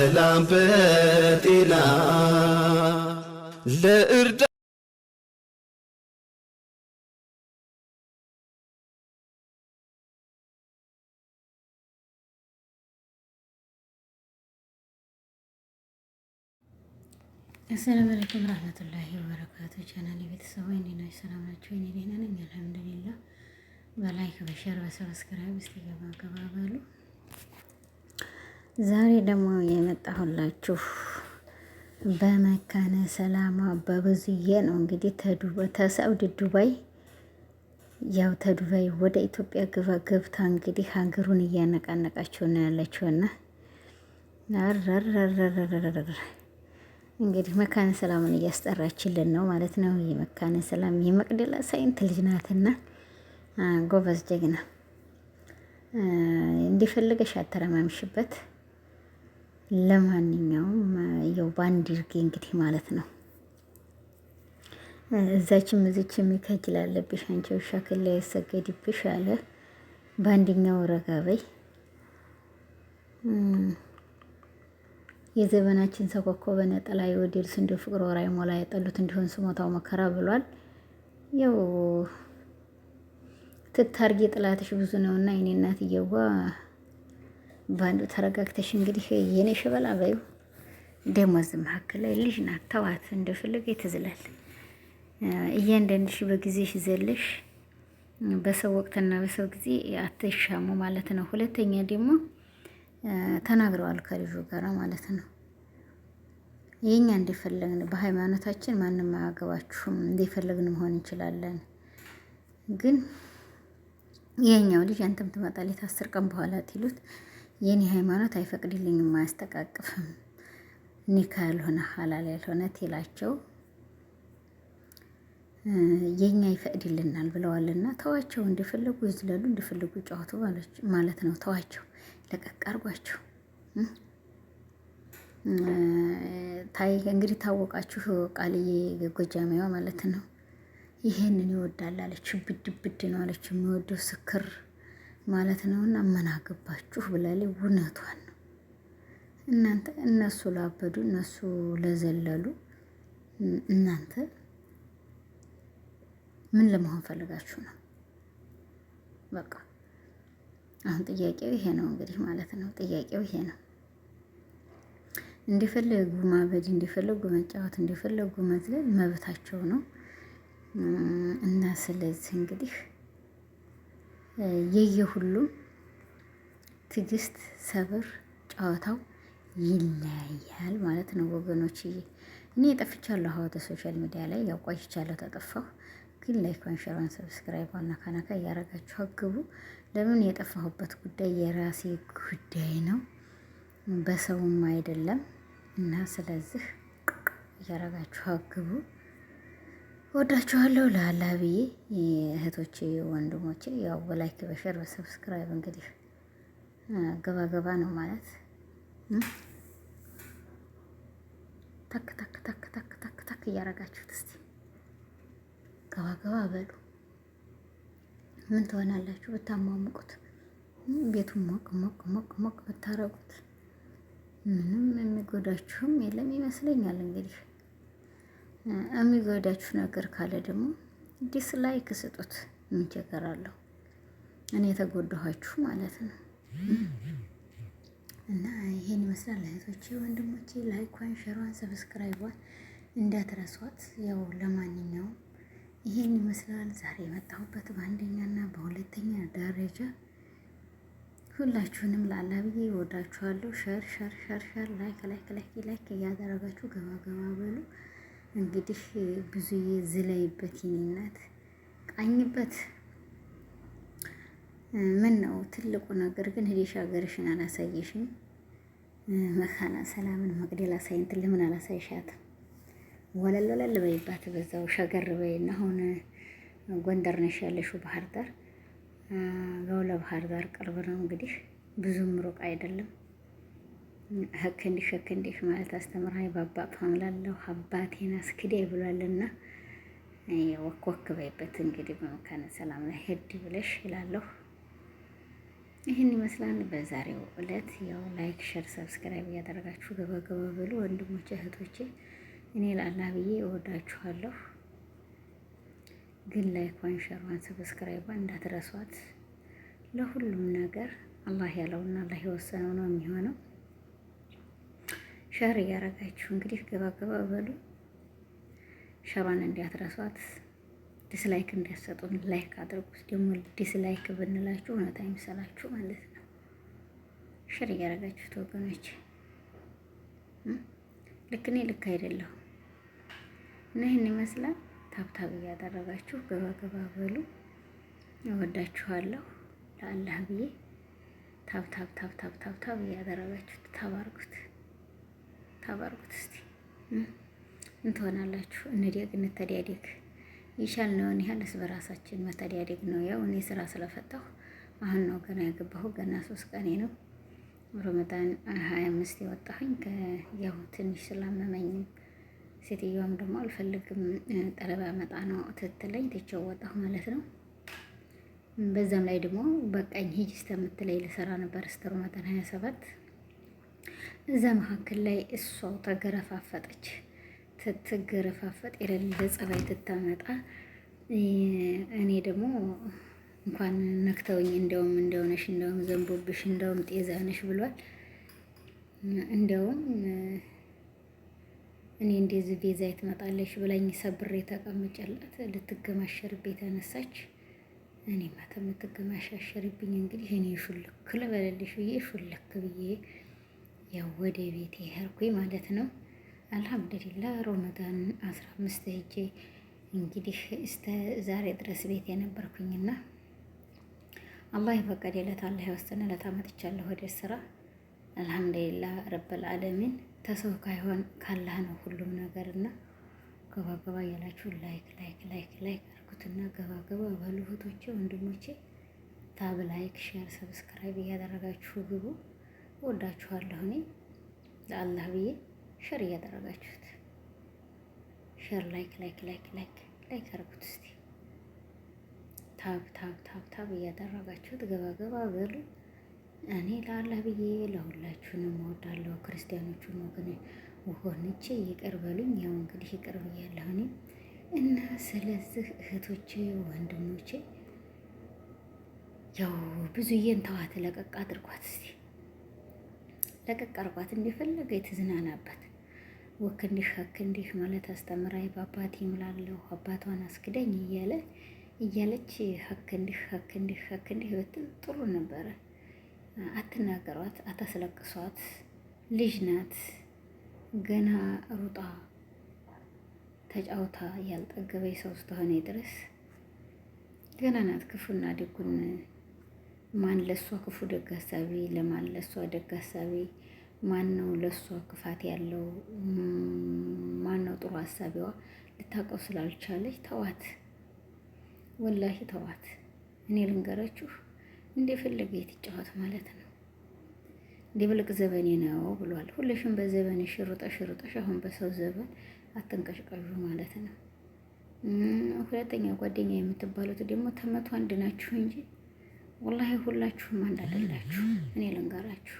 በሰላም በጤና ለእርዳ አሰላሙ አለይኩም ረህመቱላሂ ወበረካቱ። ቻናል ቤተሰቦች እንዴት ናችሁ? ሰላም ናችሁ? እኔ ደህና ነኝ አልሐምዱሊላህ። በላይክ በሸር በሰብስክራይብ እስቲ ገባ በሉ። ዛሬ ደግሞ የመጣሁላችሁ በመካነ ሰላማ በብዙዬ ነው። እንግዲህ ተሳውዲ ዱባይ ያው ተዱባይ ወደ ኢትዮጵያ ገብታ እንግዲህ ሀገሩን እያነቃነቃችሁ ነው ያለችውና እንግዲህ መካነ ሰላምን እያስጠራችልን ነው ማለት ነው። የመካነ ሰላም የመቅደላ ሳይንት ልጅ ናትና ጎበዝ ጀግና፣ እንዲፈልገሽ አተረማምሽበት። ለማንኛውም ያው ባንድ ይርጌ እንግዲህ ማለት ነው። እዛችም እዚችም ይከጅላለብሽ አንቺ ውሻ ከላ ያሰገድብሽ አለ። ባንድኛው ረጋበይ የዘመናችን ሰው እኮ በነጠላ ይወድልስ እንደ ፍቅር ወራይ ሞላ የጠሉት እንዲሆን ስሞታው መከራ ብሏል። ያው ትታርጊ ጥላትሽ ብዙ ነውና የኔ እናትየዋ ባንዱ ተረጋግተሽ እንግዲህ የኔ ሸበላ በይው። ደሞዝ መካከል ላይ ልጅ ናት፣ ተዋት እንደፈለገ ትዝላል። እያንዳንድሽ በጊዜሽ ዘለሽ በሰው ወቅትና በሰው ጊዜ አትሻሙ ማለት ነው። ሁለተኛ ደግሞ ተናግረዋል ከልጁ ጋር ማለት ነው። የኛ እንደፈለግን በሃይማኖታችን ማንም አያገባችሁም፣ እንደፈለግን መሆን እንችላለን። ግን የኛው ልጅ አንተም ትመጣለች 10 ቀን በኋላ ትሉት የኔ ሃይማኖት አይፈቅድልኝም፣ አያስተቃቅፍም፣ ኒካ ያልሆነ ሐላል ያልሆነ ትላቸው የኛ ይፈቅድልናል ብለዋልና ተዋቸው፣ እንደፈለጉ ይዝለሉ፣ እንደፈለጉ ይጫወቱ ማለት ነው። ተዋቸው፣ ለቀቅ አርጓቸው። ታይ እንግዲህ ታወቃችሁ ቃልዬ ጎጃሜዋ ማለት ነው። ይሄንን ይወዳል አለች፣ ብድ ነው አለች፣ የሚወደው ስክር ማለት ነውና ምን አገባችሁ ብላለች። እውነቷን ነው። እናንተ እነሱ ላበዱ እነሱ ለዘለሉ እናንተ ምን ለመሆን ፈልጋችሁ ነው? በቃ አሁን ጥያቄው ይሄ ነው እንግዲህ ማለት ነው። ጥያቄው ይሄ ነው። እንደፈለጉ ማበድ፣ እንደፈለጉ መጫወት፣ እንደፈለጉ መዝለል መብታቸው ነው እና ስለዚህ እንግዲህ የየሁሉም ትዕግስት፣ ሰብር፣ ጨዋታው ይለያያል ማለት ነው ወገኖች። እኔ ጠፍቻለሁ ወደ ሶሻል ሚዲያ ላይ ያው ቆይቻለሁ፣ ተጠፋሁ። ግን ላይክ፣ ሼር፣ ሰብስክራይብ ነካ እያረጋችሁ አግቡ። ለምን የጠፋሁበት ጉዳይ የራሴ ጉዳይ ነው፣ በሰውም አይደለም እና ስለዚህ እያረጋችሁ አግቡ። ወዳችኋለሁ ለአላህ ብዬ እህቶቼ ወንድሞቼ። ያው በላይክ በሸር በሰብስክራይብ እንግዲህ ገባ ነው ማለት ታክ ታክ ታክ ታክ ታክ ታክ እያረጋችሁት እስቲ ገባ በሉ። ምን ትሆናላችሁ ብታሟሙቁት? ቤቱን ሞቅ ብታረጉት ምንም የሚጎዳችሁም የለም ይመስለኛል። እንግዲህ የሚጎዳችሁ ነገር ካለ ደግሞ ዲስላይክ ስጡት። ምን ችግር አለው? እኔ የተጎዳኋችሁ ማለት ነው። እና ይሄን ይመስላል እህቶቼ ወንድሞቼ። ላይኳን፣ ሼሯን፣ ሰብስክራይቧን እንዳትረሷት። ያው ለማንኛውም ይሄን ይመስላል ዛሬ የመጣሁበት በአንደኛና በሁለተኛ ደረጃ። ሁላችሁንም ለአላህ ብዬ እወዳችኋለሁ። ሸር ላይክ እያደረጋችሁ ገባ በሉ። እንግዲህ ብዙዬ ዝለይበት ይኔናት ቃኝበት። ምን ነው ትልቁ ነገር ግን ሄደሽ ሀገርሽን አላሳየሽም። መካነ ሰላምን መቅደላ ሳይንት ለምን አላሳይሻትም? ወለል በይባት በዛው ሸገር በይና። አሁን ጎንደር ነሽ ያለሽው ባህር ዳር ጋው ለባህር ዳር ቅርብ ነው እንግዲህ ብዙም ሩቅ አይደለም። ሀከንዲሽ ማለት አስተምራይ ባባ ፋምላለው አባቴን አስክዴ ብሏልና ወክ በይበት እንግዲህ በመካነ ሰላም ላይ ሄድ ብለሽ ይላለሁ። ይህን ይመስላል በዛሬው ዕለት። ያው ላይክ፣ ሸር፣ ሰብስክራይብ እያደረጋችሁ ገባ ገባ ብሉ ወንድሞቼ እህቶቼ። እኔ ለአላህ ብዬ እወዳችኋለሁ። ግን ላይኳን፣ ሸሯን፣ ሰብስክራይቧን እንዳትረሷት። ለሁሉም ነገር አላህ ያለውና አላህ የወሰነው ነው የሚሆነው። ሸር እያረጋችሁ እንግዲህ ገባ ገባ በሉ። ሸሯን እንዳትረሷት። ዲስላይክ እንዲያሰጡን ላይክ አድርጉት። ደግሞ ዲስላይክ ብንላችሁ እውነት አይምሰላችሁ ማለት ነው። ሸር እያረጋችሁት ወገኖች። ልክ እኔ ልክ አይደለሁም እና ይህን ይመስላል። ታብታብ እያደረጋችሁ ገባ ገባ በሉ። እወዳችኋለሁ ለአላህ ብዬ ታብታብ ታብታብ ታብታብ እያደረጋችሁ ታባርኩት ታባርኩት። እስቲ እንትሆናላችሁ። እንደግ እንተዳደግ። የቻልነውን ያህልስ በራሳችን መተዳደግ ነው። ያው እኔ ስራ ስለፈታሁ አሁን ነው ገና ያገባሁ። ገና 3 ቀኔ ነው። ረመዳን 25 የወጣሁኝ ያው ትንሽ ስላመመኝም ሴትዮዋም ደግሞ አልፈልግም ጠለባ መጣ ነው ትትለኝ ትቼው ወጣሁ ማለት ነው። በዛም ላይ ደግሞ በቃኝ ሂጅ እስከምትለኝ ልሰራ ነበር እስከ ረመዳን 27። እዛ መካከል ላይ እሷው ተገረፋፈጠች። ትገረፋፈጥ የሌለ ጸባይ ትታመጣ። እኔ ደግሞ እንኳን ነክተውኝ እንደውም እንደሆነሽ እንደውም ዘንቦብሽ እንደውም ጤዛነሽ ብሏል። እንደውም እኔ እንደዚህ ቤዛ ትመጣለሽ ብላኝ ሰብሬ ተቀምጨላት ልትገማሸርብኝ ተነሳች። እኔ ማታ የምትገማሻሸርብኝ እንግዲህ እኔ ሹልክ ልበልልሽ ብዬ ሹልክ ብዬ ያው ወደ ቤቴ ሄድኩኝ ማለት ነው። አልሐምዱሊላህ ረመዳን 15 ሄጄ እንግዲህ እስከ ዛሬ ድረስ ቤት የነበርኩኝና አላህ የፈቀደለት አላህ የወሰነለት አመጥቻለሁ ወደ ስራ። አልሐምዱሊላህ ረብል ዓለሚን። ተሰው ካይሆን ካላህ ነው ሁሉም ነገርና ገባ ገባ ያላችሁ ላይክ ላይክ ላይክ ላይክ አድርጉትና ገባ ገባ በሉ እህቶቼ ወንድሞቼ። ታብ ላይክ ሼር ሰብስክራይብ እያደረጋችሁ ግቡ። ወዳችኋለሁ። እኔ ለአላህ ብዬ ሸር እያደረጋችሁት ሸር ላይክ ላይክ ላይክ ላይክ ላይክ አድርጉት እስቲ። ታብ ታብ ታብ ታብ እያደረጋችሁት ገባ ገባ በሉ። እኔ ለአላህ ብዬ ለሁላችሁንም እወዳለሁ። ክርስቲያኖቹን ወገን ወሆንቼ ይቅር በሉኝ። ያው እንግዲህ ይቅር ብያለሁ እኔ እና ስለዚህ እህቶቼ ወንድሞቼ ያው ብዙዬን ተዋት፣ ለቀቅ አድርጓት እስቲ ለቀቅ አድርጓት። እንደፈለገ የተዝናናበት ወክ እንዲህ ሀክ እንዲህ ማለት አስተምራይ በአባቴ እምላለሁ አባቷን አስክደኝ እያለች ሀክ እንዲህ ሀክ እንዲህ ሀክ እንዲህ ብትል ጥሩ ነበረ። አትናገሯት፣ አታስለቅሷት። ልጅ ናት ገና ሩጣ ተጫውታ ያልጠገበኝ ሰው ስተሆነ ድረስ ገና ናት። ክፉና ደጉን ማን ለሷ ክፉ ደግ ሀሳቢ፣ ለማን ለሷ ደግ ሀሳቢ፣ ማን ነው ለሷ ክፋት ያለው፣ ማን ነው ጥሩ ሀሳቢዋ ልታውቀው ስላልቻለች ተዋት፣ ወላሂ ተዋት። እኔ ልንገራችሁ እንደፈለገ የትጫወት ማለት ነው። ድብልቅ ዘበኔ ነው ብሏል። ሁልሽም በዘበንሽ ሩጠሽ አሁን በሰው ዘበን አትንቀሽቀዡ ማለት ነው። ሁለተኛ ጓደኛ የምትባሉት ደግሞ ተመቶ አንድ ናችሁ እንጂ ወላሂ ሁላችሁም አንድ አይደላችሁ። እኔ ልንገራችሁ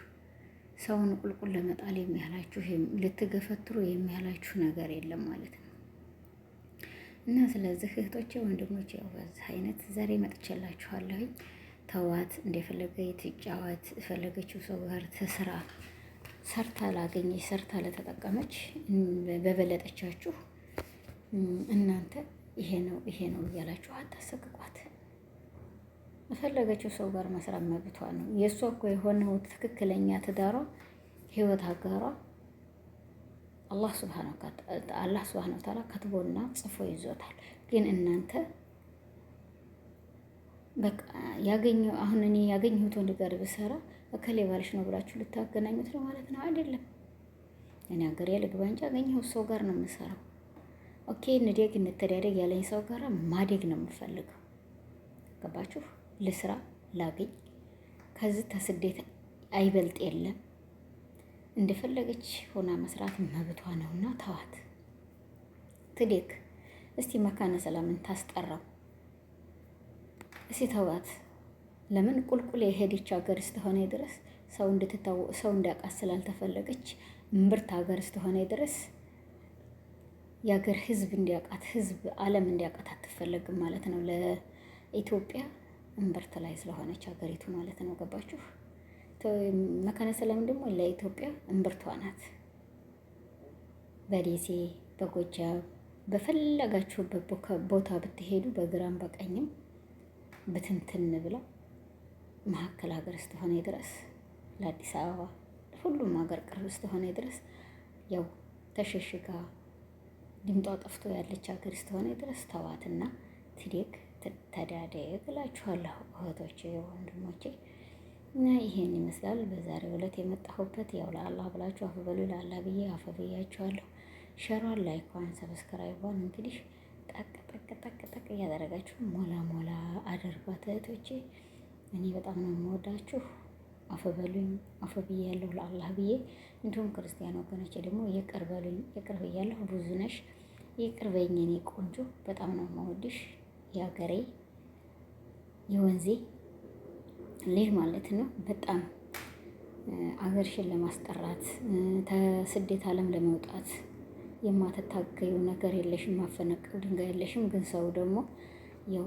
ሰውን ቁልቁል ለመጣል የሚያላችሁ ልትገፈትሩ የሚያላችሁ ነገር የለም ማለት ነው። እና ስለዚህ እህቶቼ ወንድሞቼ ያው በዚህ አይነት ዛሬ መጥቼላችኋለሁኝ። ተዋት፣ እንደፈለገ የትጫወት የፈለገችው ሰው ጋር ተስራ ሰርታ ላገኘች ሰርታ ለተጠቀመች በበለጠቻችሁ እናንተ ይሄ ነው እያላችሁ አታሰቅቋት። የፈለገችው ሰው ጋር መስራት መብቷ ነው። የእሷ እኮ የሆነው ትክክለኛ ትዳሯ ህይወት አጋሯ አላህ ሱብሃነሁ ወተዓላ ከትቦና ጽፎ ይዞታል። ግን እናንተ በቃ አሁን እኔ ያገኘሁት ወንድ ጋር ብሰራ እከሌ ባልሽ ነው ብላችሁ ልታገናኙት ነው ማለት ነው? አይደለም። እኔ ሀገር ልግባ እንጂ ያገኘሁት ሰው ጋር ነው የምሰራው። ኦኬ እንደግ እንተዳደግ ያለኝ ሰው ጋር ማደግ ነው የምፈልገው። ገባችሁ? ልስራ ላገኝ ከዚህ ተስደት አይበልጥ የለም። እንደፈለገች ሆና መስራት መብቷ ነውና ተዋት ትዴክ። እስቲ መካነ ሰላምን ታስጠራው እስቲ ተዋት። ለምን ቁልቁል የሄደች ሀገር እስከሆነ ድረስ ሰው እንዲያውቃት ስላልተፈለገች እምብርት ሀገር እስከሆነ ድረስ የሀገር ህዝብ እንዲያውቃት ዓለም እንዲያውቃት አትፈለግም ማለት ነው። ለኢትዮጵያ እምብርት ላይ ስለሆነች ሀገሪቱ ማለት ነው። ገባችሁ? መካነ ሰላም ደግሞ ለኢትዮጵያ እምብርቷ ናት። በደሴ በጎጃም በፈለጋችሁበት ቦታ ብትሄዱ በግራም በቀኝም ብትንትን ብለው መሀከል ሀገር እስከሆነ ድረስ ለአዲስ አበባ ሁሉም ሀገር ቅርብ እስከሆነ ድረስ ያው ተሸሽጋ ድምጧ ጠፍቶ ያለች ሀገር እስከሆነ ድረስ ተዋትና ትዴግ ተዳደግ እላችኋለሁ እህቶቼ ወንድሞቼ። እና ይሄን ይመስላል በዛሬው ዕለት የመጣሁበት። ያው ለአላህ ብላችሁ አፍ በሉ፣ ለአላህ ብዬ አፍ ብያችኋለሁ። ሸሯን፣ ላይኳን፣ ሰብስክራይቧን እንግዲህ ጠቅ እያደረጋችሁ ሞላ አድርጓት እህቶቼ። እኔ በጣም ነው የምወዳችሁ። አፍ በሉኝ፣ አፍ ብያለሁ ለአላህ ብዬ። እንዲሁም ክርስቲያን ወገኖቼ ደግሞ ይቅር በሉኝ፣ ይቅር ብያለሁ። ብዙ ነሽ ይቅር በይኝ የኔ ቆንጆ። በጣም ነው የምወድሽ የሀገሬ የወንዜ ልጅ ማለት ነው። በጣም አገርሽን ለማስጠራት ከስደት ዓለም ለመውጣት የማትታገዩ ነገር የለሽም፣ ማፈነቀል ድንጋይ የለሽም። ግን ሰው ደግሞ ያው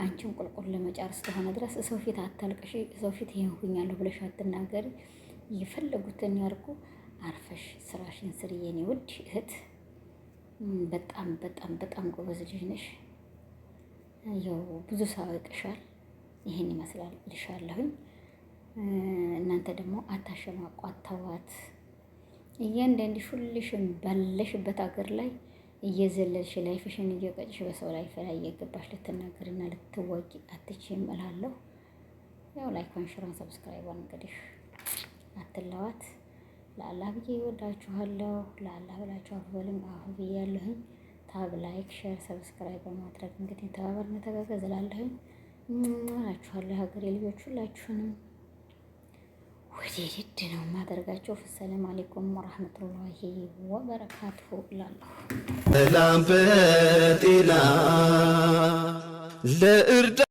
አንቺን ቁልቁል ለመጫር እስከሆነ ድረስ ሰው ፊት አታልቅሽ፣ ሰው ፊት ይሄን ሁኛለሁ ብለሽ አትናገሪ። የፈለጉትን ያርጉ። አርፈሽ ስራሽን ስሪ የኔ ውድ እህት። በጣም ጎበዝ ልጅ ነሽ። ያው ብዙ ሰው ያውቅሻል። ይሄን ይመስላል ልሻለሁኝ። እናንተ ደግሞ አታሸማቋት፣ ተዋት። እያንዳንድሽ ሁልሽም ባለሽበት ሀገር ላይ እየዘለልሽ ላይፍሽን እየቀጭሽ በሰው ላይፍ ላይ እየገባሽ ልትናገርና ልትወቂ አትችይም እላለሁ። ያው ላይክ፣ ሼር፣ ሰብስክራይብ እንግዲህ አትለዋት። ለአላህ ብዬ ይወዳችኋለሁ። ለአላህ ብላችሁ አፍ በሉኝ፣ አፍ ብያለሁኝ። ታብ፣ ላይክ፣ ሼር፣ ሰብስክራይብ በማድረግ እንግዲህ ተባበር መተጋገዝ እላለሁኝ። እላችኋለሁ ሀገሬ ልጆች ሁላችሁንም ወዴት ነው የማደርጋቸው። ሰላም አለይኩም ወራህመቱላሂ ወበረካቱሁ እላለሁ። ሰላም በጤና ለእርዳ